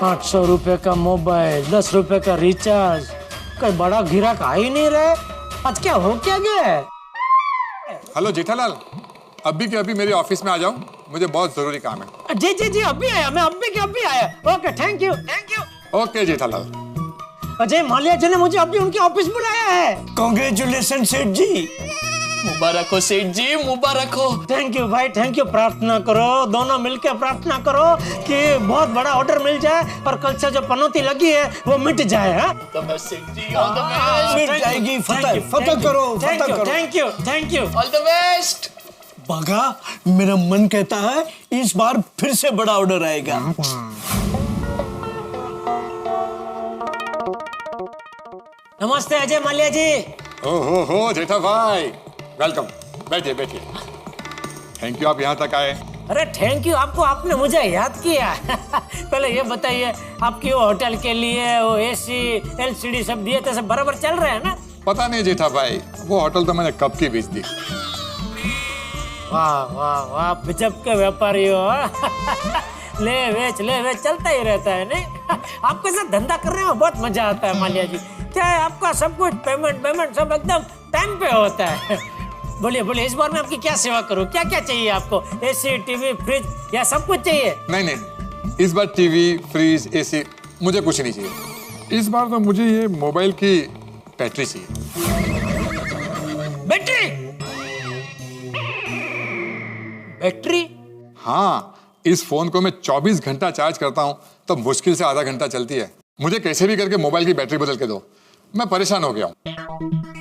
800 रुपए का मोबाइल, 10 रुपए का रिचार्ज, कोई बड़ा ग्राहक आ ही नहीं रहे। आज क्या हो क्या गया है? हेलो जेठालाल, अभी के अभी मेरे ऑफिस में आ जाओ, मुझे बहुत जरूरी काम है। जी जी जी, अभी आया, मैं अभी आया। Okay, thank you. Okay Jethalal. Ajay Mallya ji ने मुझे अभी उनके ऑफिस बुलाया है। कांग्रेचुलेशन सेठ जी। मुबारक हो सेठ जी, मुबारक हो। थैंक यू भाई, थैंक यू। प्रार्थना करो, दोनों मिलकर प्रार्थना करो कि बहुत बड़ा ऑर्डर मिल जाए और कल से जो पनौती लगी है वो मिट जाए। सेठ जी, ऑल द बेस्ट। मिट जाएगी। फतह करो। Thank you. All the best. बागा, मेरा मन कहता है इस बार फिर से बड़ा ऑर्डर आएगा। नमस्ते अजय माल्या जी। ओहो जेठा भाई, वेलकम। बैठिए बैठिए। थैंक यू, आप यहाँ तक आए। अरे थैंक यू आपको, आपने मुझे याद किया। पहले ये बताइए, आपकी वो होटल के लिए वो एसी एलसीडी सब दिए थे, सब बराबर चल रहे हैं ना? पता नहीं जेठा भाई, वो होटल तो मैंने कब की बेच दी। वाह वाह वाह, गजब के व्यापारी हो। ले बेच चलता ही रहता है नहीं? आपके साथ धंधा करने में बहुत मजा आता है माल्या जी। क्या है, आपका सब कुछ पेमेंट सब एकदम टाइम पे होता है। बोलिए इस बार मैं आपकी क्या सेवा करूं? क्या क्या चाहिए आपको? एसी, टीवी, फ्रिज या सब कुछ चाहिए? नहीं, इस बार टीवी, फ्रिज, एसी मुझे कुछ नहीं चाहिए। इस बार तो मुझे ये मोबाइल की बैटरी चाहिए। बैटरी? हाँ, इस फोन को मैं 24 घंटा चार्ज करता हूँ तो मुश्किल से आधा घंटा चलती है। मुझे कैसे भी करके मोबाइल की बैटरी बदल के दो, मैं परेशान हो गया हूँ।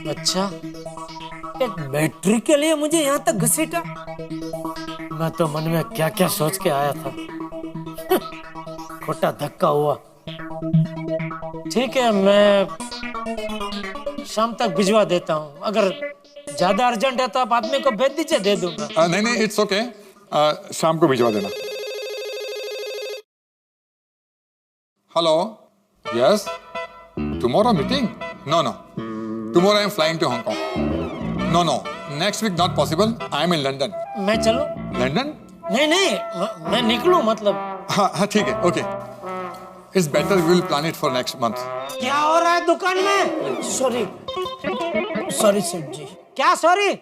अच्छा, एक बैटरी के लिए मुझे यहाँ तक घसीटा? मैं तो मन में क्या क्या सोच के आया था। खोटा धक्का हुआ। ठीक है, मैं शाम तक भिजवा देता हूँ। अगर ज्यादा अर्जेंट है तो आप आदमी को भेज दीजिए, दे दूंगा। नहीं, इट्स ओके। शाम को भिजवा देना। Hello, yes, tomorrow meeting? No, tomorrow I am flying to Hong Kong. No, next week not possible, I am in London. मैं चलूं? लंदन? नहीं, मैं निकलूं मतलब। हाँ ठीक है, okay. It's better we will plan it for next month. क्या हो रहा है दुकान में? सॉरी सेठ जी। क्या सॉरी?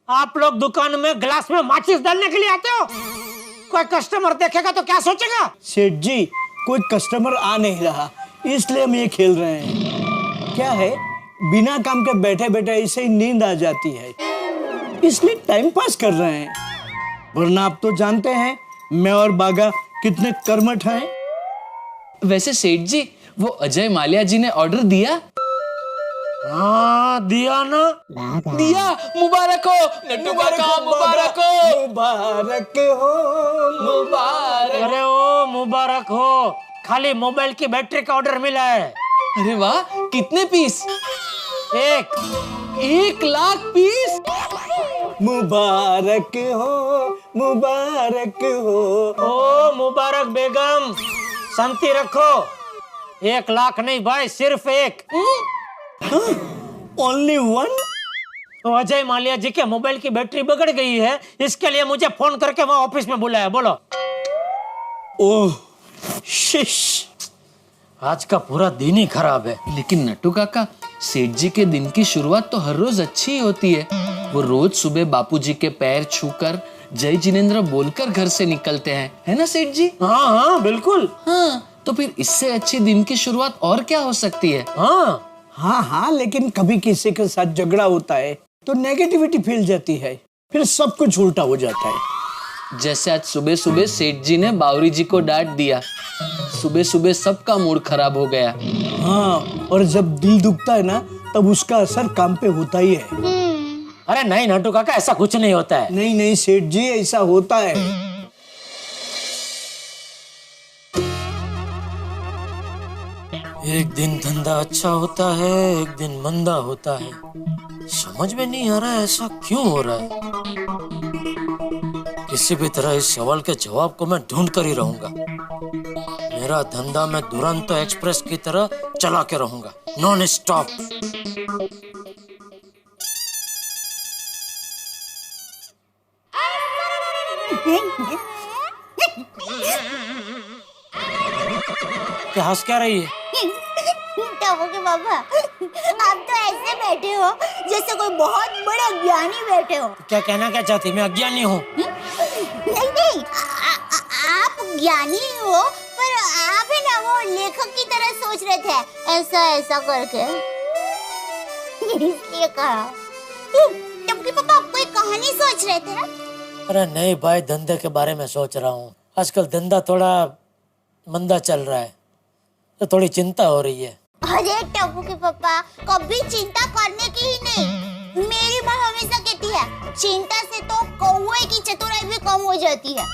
आप लोग दुकान में ग्लास में माचिस डालने के लिए आते हो? कोई कस्टमर देखेगा तो क्या सोचेगा? सेठ जी, कोई कस्टमर आ नहीं रहा, इसलिए हम ये खेल रहे हैं। क्या है, बिना काम के बैठे बैठे ऐसे ही नींद आ जाती है, इसलिए टाइम पास कर रहे हैं। वरना आप तो जानते हैं मैं और बागा कितने कर्मठ हैं। वैसे सेठ जी, वो अजय माल्या जी ने ऑर्डर दिया? हाँ, दिया ना? दिया। मुबारक हो नट्टू काका, मुबारक हो। मुबारक हो, मुबारक। अरे ओ मुबारक हो, खाली मोबाइल की बैटरी का ऑर्डर मिला है। अरे वाह, कितने पीस? 1,00,000 पीस। मुबारक हो, मुबारक हो। ओ मुबारक बेगम, शांति रखो। 1,00,000 नहीं भाई, सिर्फ एक। Only one? तो अजय माल्या जी के मोबाइल की बैटरी बिगड़ गई है, इसके लिए मुझे फोन करके वहाँ ऑफिस में बुलाया। बोलो। ओह शिश, आज का पूरा दिन ही खराब है। लेकिन नट्टू काका, सेठ जी के दिन की शुरुआत तो हर रोज अच्छी ही होती है। वो रोज सुबह बापूजी के पैर छूकर जय जिनेंद्र बोलकर घर से निकलते हैं, है ना सेठ जी? हाँ बिल्कुल। हाँ, तो फिर इससे अच्छी दिन की शुरुआत और क्या हो सकती है? हाँ, लेकिन कभी किसी के साथ झगड़ा होता है तो नेगेटिविटी फैल जाती है, फिर सब कुछ उल्टा हो जाता है। जैसे आज सुबह सुबह सेठ जी ने बावरी जी को डांट दिया, सुबह सुबह सबका मूड खराब हो गया। हाँ, और जब दिल दुखता है ना, तब उसका असर काम पे होता ही है। अरे नहीं नट्टू काका, ऐसा कुछ नहीं होता है। नहीं सेठ जी, ऐसा होता है। एक दिन धंधा अच्छा होता है, एक दिन मंदा होता है। समझ में नहीं आ रहा है ऐसा क्यों हो रहा है। किसी भी तरह इस सवाल के जवाब को मैं ढूंढ कर ही रहूंगा। मेरा धंधा मैं दुरंतो एक्सप्रेस की तरह चला के रहूंगा, नॉन स्टॉप। क्या हंस क्या रही है? टप्पू के पापा, आप तो ऐसे बैठे हो जैसे कोई बहुत बड़े ज्ञानी बैठे हो। क्या कहना क्या चाहती? मैं अज्ञानी हूँ? नहीं, आप ज्ञानी हो, पर आप है ना वो लेखक की तरह सोच रहे थे, ऐसा ऐसा करके, इसलिए कहा। टप्पू के पापा, आप कोई कहानी सोच रहे थे? अरे नहीं भाई, धंधे के बारे में सोच रहा हूँ। आजकल धंधा थोड़ा मंदा चल रहा है, तो थोड़ी चिंता हो रही है। अरे टप्पू के पापा, कभी चिंता करने की ही नहीं। मेरी माँ हमेशा कहती है, चिंता से तो कौवे की चतुराई भी कम हो जाती है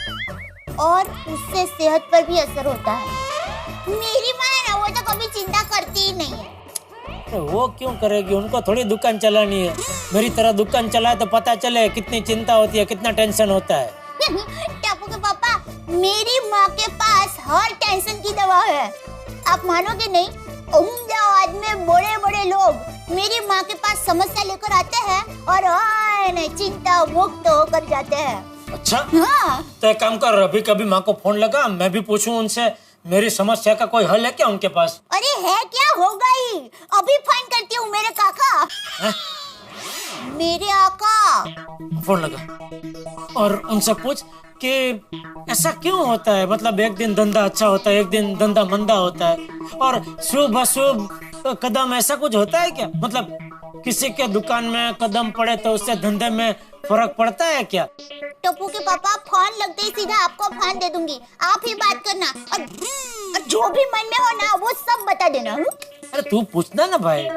और उससे सेहत पर भी असर होता है। मेरी माँ है ना, वो तो कभी चिंता करती ही नहीं है। तो वो क्यों करेगी? उनको थोड़ी दुकान चलानी है। मेरी तरह दुकान चलाए तो पता चले कितनी चिंता होती है, कितना टेंशन होता है। टप्पू के पापा, मेरी माँ के पास हर टेंशन की दवा है। आप मानोगे नहीं, अहमदाबाद में बड़े बड़े लोग मेरी माँ के पास समस्या लेकर आते हैं और चिंता मुक्त होकर जाते हैं। अच्छा, हाँ। तो एक काम कर, अभी कभी माँ को फोन लगा, मैं भी पूछूं उनसे मेरी समस्या का कोई हल है क्या उनके पास? अरे है क्या, होगा ही। अभी फोन करती हूँ मेरे काका। है? मेरे आका। फोन लगा और उनसे पूछ कि ऐसा क्यों होता है। मतलब एक दिन धंधा अच्छा होता है, एक दिन धंधा मंदा होता है, और शुभ अशुभ कदम ऐसा कुछ होता है क्या? मतलब किसी के दुकान में कदम पड़े तो उससे धंधे में फर्क पड़ता है क्या? टप्पू के पापा, फोन लगते ही सीधा आपको फोन दे दूंगी, आप ही बात करना और जो भी मन में हो ना वो सब बता देना। अरे तू पूछना ना भाई।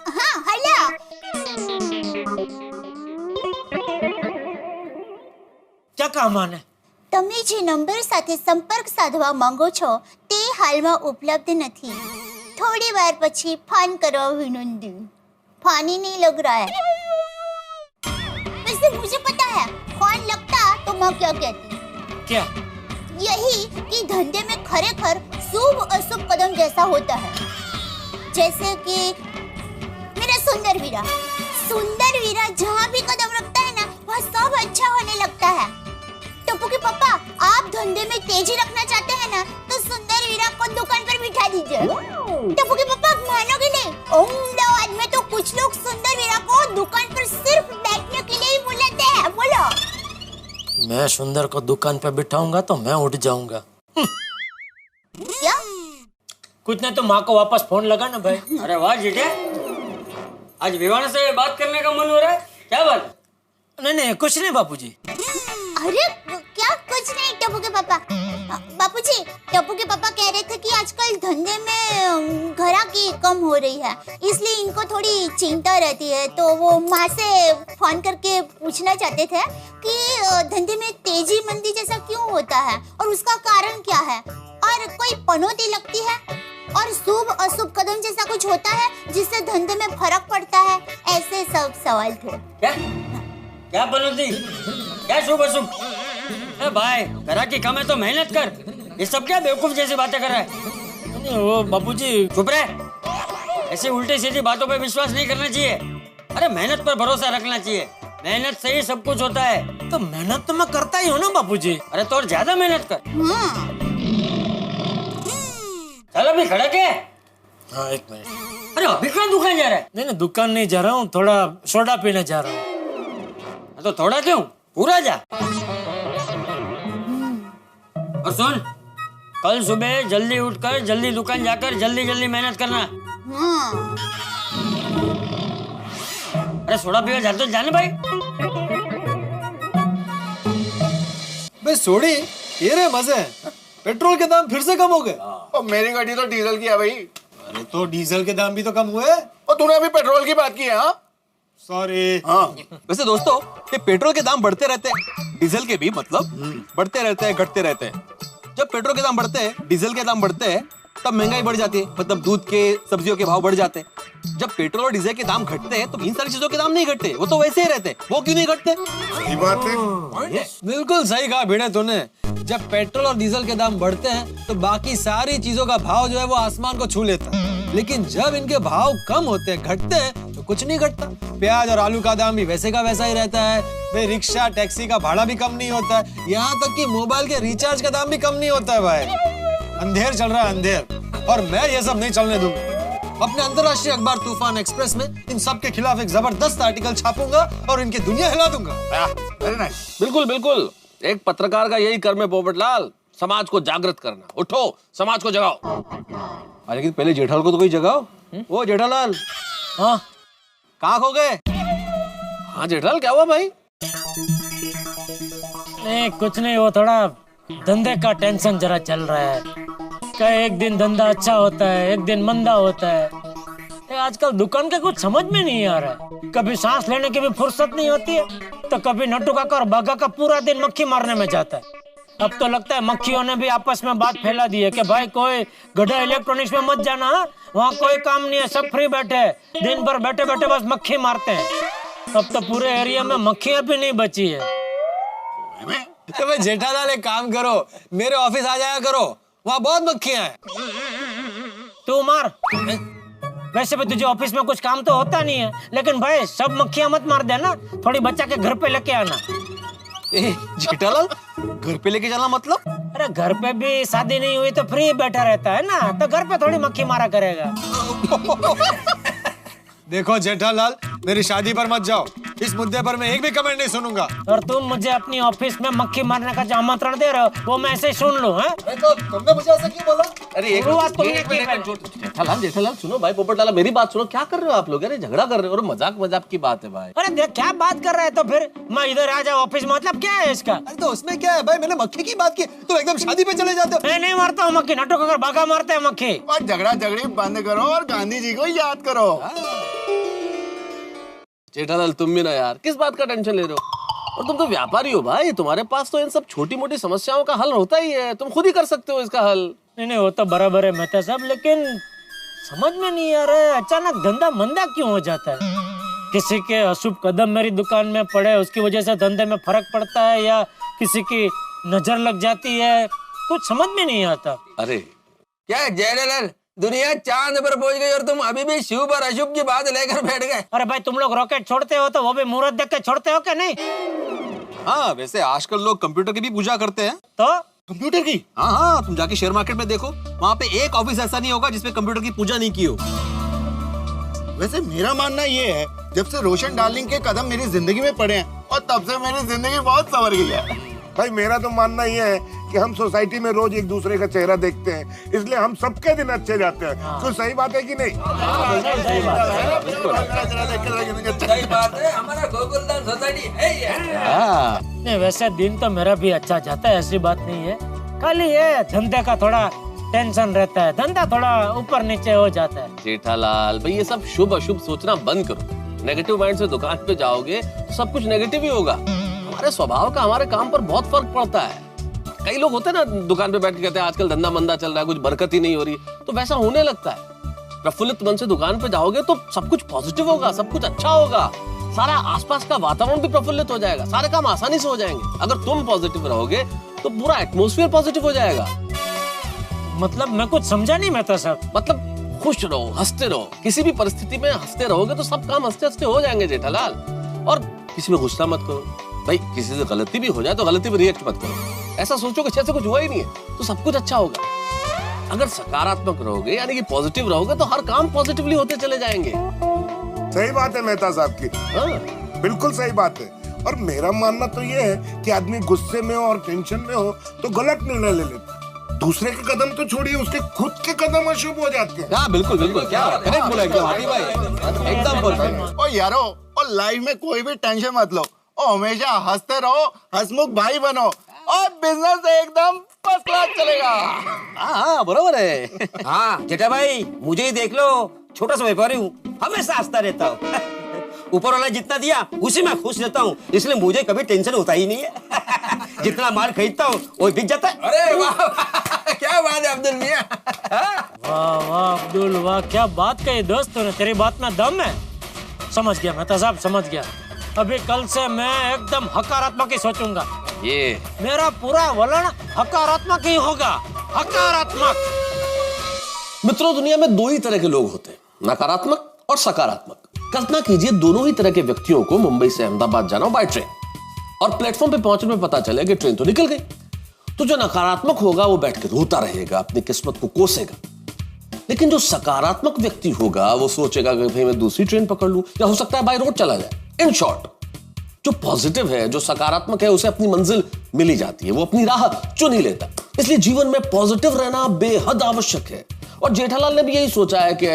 हाँ, हेलो। क्या काम है? તમે જે નંબર સાથે સંપર્ક સાધવા માંગો છો તે હાલમાં ઉપલબ્ધ નથી। થોડી વાર પછી ફોન કરવા વિનંતી। फोन ही नहीं लग रहा है। वैसे मुझे पता है, फोन लगता तो मैं क्या कहती। क्या? यही कि धंधे में खरेखर शुभ अशुभ कदम जैसा होता है। जैसे कि मेरा सुंदर वीरा जहाँ भी कदम रखता है ना, वहाँ सब अच्छा होने लगता है। टप्पू के पापा, आप धंधे में तेजी रखना चाहते हैं ना, तो सुंदर वीरा को दुकान पर बिठा दीजिए। टप्पू के पापा, आप मानोगे नहीं, अहमदाबाद में तो कुछ लोग सुंदर वीरा को दुकान पर सिर्फ बैठने के लिए ही बुलाते हैं। बोलो। मैं सुंदर को दुकान पे बिठाऊंगा तो मैं उठ जाऊंगा। क्या? कुछ नहीं तो माँ को वापस फोन लगा ना भाई। अरे वाह जीजा, आज विवान से बात करने का मन हो रहा है, क्या बात? नहीं कुछ नहीं बापूजी। अरे क्या कुछ नहीं टप्पू के पापा। बापूजी, टप्पू के पापा कह रहे थे कि आजकल धंधे में ग्राहकी कम हो रही है, इसलिए इनको थोड़ी चिंता रहती है। तो वो माँ से फोन करके पूछना चाहते थे कि धंधे में तेजी मंदी जैसा क्यों होता है और उसका कारण क्या है, और कोई पनौती लगती है, और शुभ अशुभ कदम जैसा कुछ होता है जिससे धंधे में फर्क पड़ता है। ऐसे सब सवाल थे। क्या बनोती, क्या शुभ अशुभ? भाई, ग्राहकी कम है तो मेहनत कर। ये सब क्या बेवकूफ जैसी बातें कर रहा है? नहीं वो बापूजी। चुप रहे, ऐसी उल्टी सीधी बातों पे विश्वास नहीं करना चाहिए। अरे मेहनत पर भरोसा रखना चाहिए, मेहनत से ही सब कुछ होता है। तो मेहनत तो मैं करता ही हूँ ना बापूजी। अरे तो और ज्यादा मेहनत कर। चल अभी खड़ा के। हाँ, एक मिनट। अरे अभी कहाँ दुकान जा रहा है? नहीं दुकान नहीं जा रहा हूँ, थोड़ा सोडा पीने जा रहा हूँ। तो थोड़ा क्यों, पूरा जा। और सुन, कल सुबह जल्दी उठकर जल्दी दुकान जाकर जल्दी जल्दी मेहनत करना। अरे सोडा पीवा जाते जाने भाई। बे सोडी, ये रे मजे। पेट्रोल के दाम फिर से कम हो गए। और मेरी गाड़ी तो डीजल की है भाई। अरे तो डीजल के दाम भी तो कम हुए। और तूने अभी पेट्रोल की बात की है? हाँ सॉरी। हाँ। वैसे दोस्तों, ये पेट्रोल के दाम बढ़ते रहते हैं, डीजल के भी मतलब बढ़ते रहते हैं, घटते रहते हैं। जब पेट्रोल के दाम बढ़ते हैं, डीजल के दाम बढ़ते हैं, तब महंगाई बढ़ जाती है, मतलब दूध के, सब्जियों के भाव बढ़ जाते हैं। जब पेट्रोल और डीजल के दाम घटते हैं, तो इन सारी चीजों के दाम नहीं घटते, वो तो वैसे ही रहते हैं। वो क्यों नहीं घटते? सही बात है। बिल्कुल सही कहा भिड़े तूने। जब पेट्रोल और डीजल के दाम बढ़ते हैं, तो बाकी सारी चीजों का भाव जो है वो आसमान को छू लेता है। लेकिन जब इनके भाव कम होते हैं, घटते हैं, तो कुछ नहीं घटता। प्याज और आलू का दाम भी वैसे का वैसा ही रहता है। भाई रिक्शा टैक्सी का भाड़ा भी कम नहीं होता है, यहाँ तक कि मोबाइल के रिचार्ज का दाम भी कम नहीं होता है भाई। अंधेर चल रहा है अंधेर, और मैं ये सब नहीं चलने दूंगा। अपने अंतर्राष्ट्रीय अखबार तूफान एक्सप्रेस में इन सब के खिलाफ एक जबरदस्त आर्टिकल छापूंगा और इनकी दुनिया हिला दूंगा। Very nice. बिल्कुल बिल्कुल, एक पत्रकार का यही कर्म है पोपटलाल, समाज को जागृत करना। उठो, समाज को जगाओ। अरे लेकिन पहले जेठालाल को तो कोई जगाओ। ओ जेठालाल, हाँ कहाँ खो गए? हाँ जेठालाल, क्या हुआ भाई? नहीं कुछ नहीं, वो थोड़ा धंधे का टेंशन जरा चल रहा है। कहीं एक दिन धंधा अच्छा होता है, एक दिन मंदा होता है। ये आजकल दुकान के कुछ समझ में नहीं आ रहा है। कभी सांस लेने की भी फुर्सत नहीं होती है, तो कभी नट्टू काका और बागा का पूरा दिन मक्खी मारने में जाता है। अब तो लगता है मक्खियों ने भी आपस में बात फैला दी है कि भाई कोई गड्ढा इलेक्ट्रॉनिक्स में मत जाना, वहाँ कोई काम नहीं है, सब फ्री बैठे हैं, दिन भर बैठे बैठे बस मक्खी मारते हैं। अब तो पूरे एरिया में मक्खियां भी नहीं बची है। तो भाई जेठालाल एक काम करो, मेरे ऑफिस आ जाया करो, वहाँ बहुत मक्खियां हैं। तू मार। वैसे भी तुझे ऑफिस में कुछ काम तो होता नहीं है, लेकिन भाई सब मक्खियां मत मार देना, थोड़ी बच्चा के घर पे लेके आना। जेठालाल, घर पे लेके जाना मतलब? अरे घर पे भी शादी नहीं हुई तो फ्री बैठा रहता है ना, तो घर पे थोड़ी मक्खी मारा करेगा। देखो जेठालाल, मेरी शादी पर मत जाओ, इस मुद्दे पर मैं एक भी कमेंट नहीं सुनूंगा। और तुम मुझे अपनी ऑफिस में मक्खी मारने का जो आमंत्रण दे रहे हो, वो मैं ऐसे ही सुन लूं? हैं? तो तुमने मुझे ऐसा क्यों बोला? अरे एक शुरुआत तुमने एक की मिनट, पहले। जेठालाल जेठालाल सुनो भाई, पोपटलाल मेरी बात सुनो। क्या कर रहे हो आप लोग? अरे झगड़ा कर रहे हो और मजाक मजाक की बात है भाई। अरे देख क्या बात कर रहा है, तो फिर मैं इधर आ जाऊं ऑफिस में, मतलब क्या है इसका? अरे तो उसमें क्या है भाई, मैंने मक्खी की बात की, तुम एकदम शादी पे चले जाते हो। मैं नहीं मारता हूँ मक्खी, नट्टू काका बागा मारते हैं मक्खी। और झगड़ा झगड़ी बंद करो और गांधी जी को याद करो। जेठालाल तुम भी ना यार, किस बात का टेंशन ले रहे हो? और तुम तो व्यापारी हो भाई, तुम्हारे पास तो इन सब छोटी मोटी समस्याओं का हल होता ही है, तुम खुद ही कर सकते हो इसका हल। नहीं नहीं, वो तो बराबर है मेहता साहब, लेकिन समझ में नहीं आ रहा है अचानक धंधा मंदा क्यों हो जाता है। किसी के अशुभ कदम मेरी दुकान में पड़े, उसकी वजह से धंधे में फर्क पड़ता है, या किसी की नजर लग जाती है, कुछ समझ में नहीं आता। अरे क्या जेठालाल, दुनिया चांद पर पहुंच गई और तुम अभी भी शुभ और अशुभ की बात लेकर बैठ गए? अरे भाई तुम लोग रॉकेट छोड़ते हो तो वो भी मुहूर्त देख के छोड़ते हो क्या? नहीं हाँ, वैसे आजकल लोग कंप्यूटर की भी पूजा करते हैं। तो कंप्यूटर की? हाँ हाँ, तुम जाके शेयर मार्केट में देखो, वहाँ पे एक ऑफिस ऐसा नहीं होगा जिसमें कंप्यूटर की पूजा नहीं की हो। वैसे मेरा मानना ये है, जब से रोशन डार्लिंग के कदम मेरी जिंदगी में पड़े हैं, और तब से मेरी जिंदगी बहुत संवर गई है। भाई मेरा तो मानना ये है कि हम सोसाइटी में रोज एक दूसरे का चेहरा देखते हैं, इसलिए हम सबके दिन अच्छे जाते हैं। तो सही बात है कि नहीं? सही बात है, हमारा गोकुलधाम सोसाइटी है ये। नहीं, वैसे दिन तो मेरा भी अच्छा जाता है, ऐसी बात नहीं है, खाली ये धंधे का थोड़ा टेंशन रहता है, धंधा थोड़ा ऊपर नीचे हो जाता है। जेठालाल भाई, ये सब शुभ अशुभ सोचना बंद करो। नेगेटिव माइंड से दुकान पे जाओगे तो सब कुछ नेगेटिव ही होगा। हमारे स्वभाव का हमारे काम पर बहुत फर्क पड़ता है। कई लोग होते हैं ना दुकान पे बैठ के कहते हैं आजकल धंधा मंदा चल रहा है, कुछ बरकत ही नहीं हो रही, तो वैसा होने लगता है। प्रफुल्लित मन से दुकान पे जाओगे तो सब कुछ पॉजिटिव होगा, सब कुछ अच्छा होगा, सारा आसपास का वातावरण भी प्रफुल्लित हो जाएगा, सारे काम आसानी से हो जाएंगे। अगर तुम पॉजिटिव रहोगे तो पूरा एटमॉस्फेयर पॉजिटिव हो जाएगा। मतलब मैं कुछ समझा नहीं मेहता साहब। मतलब खुश रहो, हंसते रहो, किसी भी परिस्थिति में हंसते रहोगे तो सब काम हंसते हंसते हो जाएंगे जेठालाल। और किसी में गुस्सा मत करो भाई, किसी से गलती भी हो जाए तो गलती पे रिएक्ट मत करो। ऐसा सोचो कि जैसे कुछ हुआ ही नहीं है तो सब कुछ अच्छा होगा। अगर सकारात्मक रहोगे यानी कि पॉजिटिव रहोगे तो हर काम पॉजिटिवली होते चले जाएंगे। सही बात है मेहता साहब की, बिल्कुल सही बात है। और मेरा मानना तो ये है कि आदमी गुस्से में हो और टेंशन में हो तो गलत निर्णय ले लेता है। दूसरे के कदम तो छोड़िए, उसके खुद के कदम अशुभ हो जाते हैं। हाँ बिल्कुल बिल्कुल, क्या करेक्ट बोला एकदम हाथी भाई, एकदम परफेक्ट। ओ यारो, और लाइफ में कोई भी टेंशन मत लो, और हमेशा हंसते रहो, हंसमुख भाई बनो, और बिजनेस एकदम फर्स्ट क्लास चलेगा। हाँ बराबर है। हाँ जेठा भाई, मुझे ही देख लो, छोटा सा व्यापारी हूँ, हमेशा हंसता रहता हूँ। ऊपर वाला जितना दिया उसी में खुश रहता हूँ, इसलिए मुझे कभी टेंशन होता ही नहीं है। जितना माल खरीदता हूँ वो बिक जाता है। अरे वाह, क्या बात है अब्दुल मियां। वाह वाह अब्दुल वाह, क्या बात कही दोस्त तूने, तेरी बात में दम है। समझ गया मेहता साहब, समझ गया। अभी कल से मैं एकदम हकारात्मक ही सोचूंगा। ये मेरा पूरा वलन हकारात्मक ही होगा, हकारात्मक। मित्रों, दुनिया में दो ही तरह के लोग होते हैं, नकारात्मक और सकारात्मक। कल्पना कीजिए दोनों ही तरह के व्यक्तियों को मुंबई से अहमदाबाद जाना हो बाय ट्रेन, और प्लेटफॉर्म पे पहुंचने में पता चले कि ट्रेन तो निकल गई। तो जो नकारात्मक होगा वो बैठ के रोता रहेगा, अपनी किस्मत को कोसेगा। लेकिन जो सकारात्मक व्यक्ति होगा वो सोचेगा कि भाई मैं दूसरी ट्रेन पकड़ लूं, या हो सकता है बाय रोड चला जाए। इन शॉर्ट, जो पॉजिटिव है, जो सकारात्मक है, उसे अपनी मंजिल मिली जाती है, वो अपनी राह चुन ही लेता। इसलिए जीवन में पॉजिटिव रहना बेहद आवश्यक है। और जेठालाल ने भी यही सोचा है कि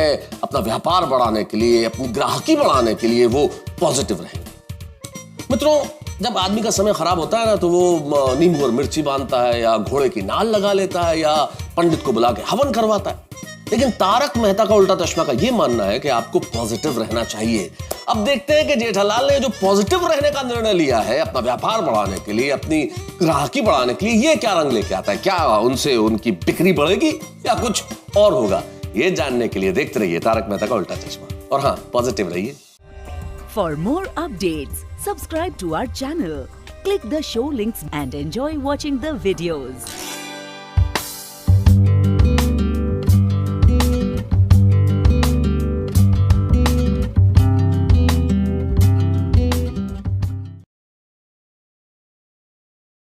अपना व्यापार बढ़ाने के लिए, अपनी ग्राहकी बढ़ाने के लिए वो पॉजिटिव रहेंगे। मित्रों, जब आदमी का समय खराब होता है ना, तो वो नींबू और मिर्ची बांधता है, या घोड़े की नाल लगा लेता है, या पंडित को बुला के हवन करवाता है। लेकिन तारक मेहता का उल्टा चश्मा का ये मानना है कि आपको पॉजिटिव रहना चाहिए। अब देखते हैं कि जेठालाल ने जो पॉजिटिव रहने का निर्णय लिया है अपना व्यापार बढ़ाने के लिए, अपनी ग्राहकी बढ़ाने के लिए, ये क्या रंग लेके आता है। क्या उनसे उनकी बिक्री बढ़ेगी या कुछ और होगा? ये जानने के लिए देखते रहिए तारक मेहता का उल्टा चश्मा। और हाँ, पॉजिटिव रहिए। For more updates, subscribe to our channel, click the show links and enjoy watching the videos.